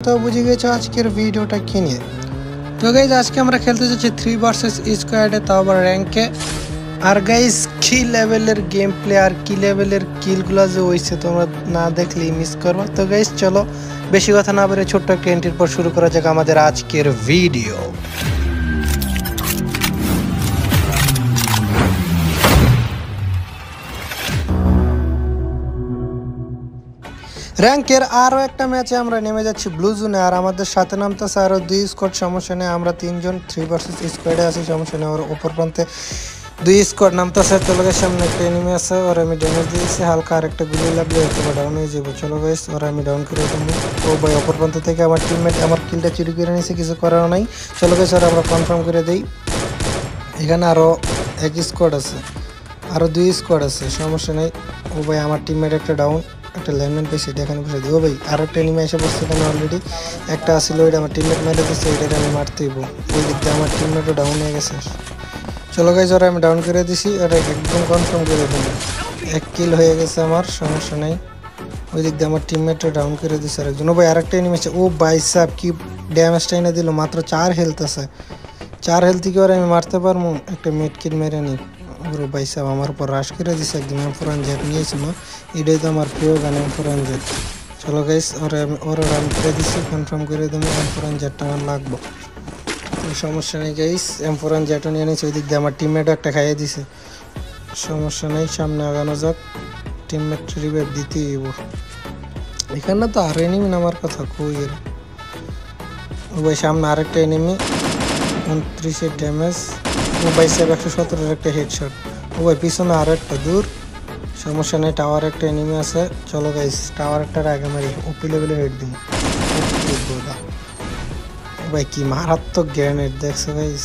তো বুঝে গেছো আজকের ভিডিওটা কি নিয়ে। তো গাইজ আজকে আমরা খেলতে যাচ্ছি 3 ভার্সেস স্কোয়াডে, তাও আবার র্যাঙ্কে। আর গাইজ কি লেভেলের গেম প্লে আর কি লেভেলের কিলগুলো যে হয়েছে তোমরা না দেখলেই মিস করবো। তো গাইজ চলো বেশি কথা না বলে ছোট্ট একটা এন্ট্রির পর শুরু করা যাক আমাদের আজকের ভিডিও। র্যাঙ্কের আরও একটা ম্যাচে আমরা নেমে যাচ্ছি ব্লু জোনে, আর আমাদের সাথে নামতেছে আরও 2 স্কোয়াড। সমস্যা নেই, আমরা 3 জন 3 ভার্সেস স্কোয়াডে আছি, সমস্যা নেই। ওর ওপর প্রান্তে 2 স্কোয়াড নামতেছে। চলো গাইস সামনে একটা এনিমি আছে, ওর আমি ড্যামেজ দিয়েছি হালকা, আর একটা গুলি লাগলে হয়তো ডাউন হয়ে যাবো। চলো গাইস ওরা আমি ডাউন করে দেবো। ও ভাই অপর প্রান্ত থেকে আমার টিমমেট আমার কিলটা চুরি করে নিয়েছে, কিছু করার নাই। চলো গাইস ওরা আমরা কনফার্ম করে দিই। এখানে আরও 1 স্কোয়াড আছে, আরও 2 স্কোয়াড আছে, সমস্যা নেই। ও ভাই আমার টিমমেট একটা ডাউন, একটা ল্যান্ডম্যান পেয়েছি, এটা এখানে বসে দিই। ও ভাই আর একটা এনিমি এসে বসছে এখানে অলরেডি, একটা আসলে ওইটা আমার টিমমেট মেরে দিচ্ছে, ওইটাকে আমি মারতেইব। ওই দিক দিয়ে আমার টিমমেটও ডাউন হয়ে গেছে। চলো গাইজ ওরা আমি ডাউন করে দিছি, ওটা একদম কনফার্ম করে দেবো। 1 কিল হয়ে গেছে আমার, সমস্যা নেই। ওই দিক দিয়ে আমার টিমমেটও ডাউন করে দিচ্ছে আরেকজন। ও ভাই আরেকটা এনিমি আছে। ও ভাই সাহেব কি ড্যামেজটা এনে দিল, মাত্র 4 হেলথ আছে। 4 হেলথ কি ওরা আমি মারতে পারবো? একটা মিড কিল মেরে নিই। ওর ভাই সাহেব আমার উপর রাশ করে দিচ্ছে একদম। M4 জেট নিয়েছিল, এটাই তো আমার প্রিয় গান M4 জেট। চলো গাইস ওরা রান করে দিচ্ছি, কনফার্ম করে দেবো। M4 জেটটা আমার লাগবো, সমস্যা নেই গাইস। M4 জেটও নিয়ে নিয়েছে, ওই দিক দিয়ে আমার টিমমেটও একটা খাইয়ে দিছে, সমস্যা নেই। সামনে আগানো যাক, টিমমেট রিভাইভ দিতেই হইব। এখানে তো আর এনিমি নামার কথা কই এর। ও ভাই সামনে আরেকটা এনিমি, 29 ড্যামেজ। ও ভাই সাহেব 117 একটা হেডশট। ও ভাই পিছনে আরো একটা দূর, সমস্যা নেই। টাওয়ার একটা এনিমি আছে, চলো গাইস টাওয়ারটার আগে মারি, ওপি লেভেলের হেড দিই। ভাই কি মারাত্মক গ্রেনেড দেখছো গাইস,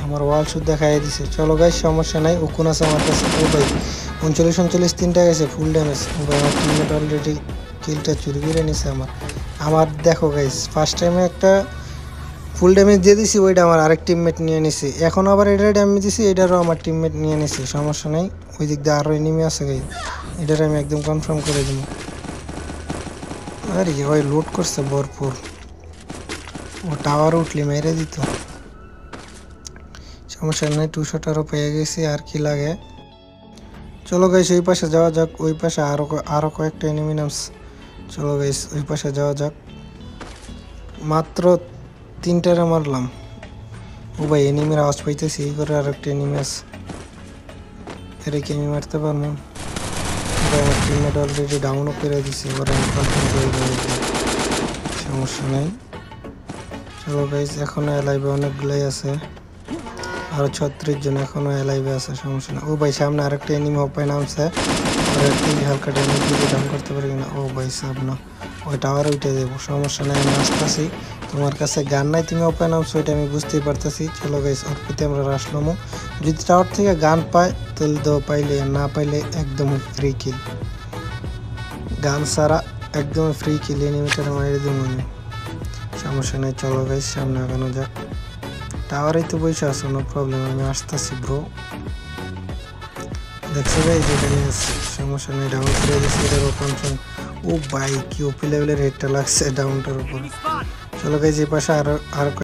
আমার ওয়াল শুদ্ধ দেখাই দিছে। চলো গাইস সমস্যা নাই, উকুন আছে আমার কাছে। ও ভাই 39 তিনটা গেছে ফুল ড্যামেজ। ও ভাই আমার টিমমেট অলরেডি কিলটা চুরি করে নিছে আমার দেখো গাইস ফার্স্ট টাইমে একটা ফুল ড্যামেজ দিয়ে দিছি, ওইটা আমার আরেক টিমমেট নিয়ে নিছে। এখন আবার এটা ড্যামেজ দিছি, এটারও আমার টিমমেট নিয়ে নিছে, সমস্যা নেই। ওই দিক দিয়ে আরও এনিমি আছে গাইস, এটার আমি একদম কনফার্ম করে দেবো। আরে ভাই লুট করছে ভরপুর, ও টাওয়ার উঠলে মেরে দিত, সমস্যা নেই। 2 শট আরও পেয়ে গেছি, আর কি লাগে। চলো গাইস ওই পাশে যাওয়া যাক, ওই পাশে আরও কয়েকটা এনিমি নামছে। চলো গাইস ওই পাশে যাওয়া যাক, মাত্র 3টারে মারলাম। ও ভাই এনিমির আওয়াজ পাইতেছি, এই করে আর একটা এনিমি আছে, এর কি আমি মারতে পারবো? ভাই আমার টিমমেট অলরেডি ডাউনও করে দিছে, এবার আমি কনফার্ম করে দেবো, সমস্যা নেই। চলো গাইস এখনো এলাইভে অনেকগুলাই আছে, আরো 36 জন এখনো এলাইভে আছে, সমস্যা নেই। ও ভাই সামনে আরেকটা এনিমি হোপায় নামছে, আর একটু হালকা ড্যামেজ দিয়ে ডাউন করতে পারি না। ও ভাই সাব না, ওই টাওয়ার উঠে দেবো, সমস্যা নেই। আমি আসতেছি, তোমার কাছে গান নাই, তুমি ওপেন নামছো ওইটা আমি বুঝতেই পারতেছি। চলো গাইস ওর প্রতি আমরা রাসলামো, যদি টাওয়ার থেকে গান পায় তাহলে দেও, পাইলে না পাইলে একদম ফ্রি কিল, গান ছাড়া একদম ফ্রি কিল, এনিমিটার মারিয়ে দেবো আমি, সমস্যা নেই। চলো গাইস সামনে আগানো যাক, টাওয়ারেই তো বসে আছো, নো প্রবলেম, আমি আসতেছি ব্রো। দেখছো গাইস এখানে সমস্যা নেই, ডাউন করে দিচ্ছি এটার ওপর। ও ভাই কি ওপি লেভেলের হেডটা লাগছে ডাউনটার উপর। চলো গাইস এই পাশে আর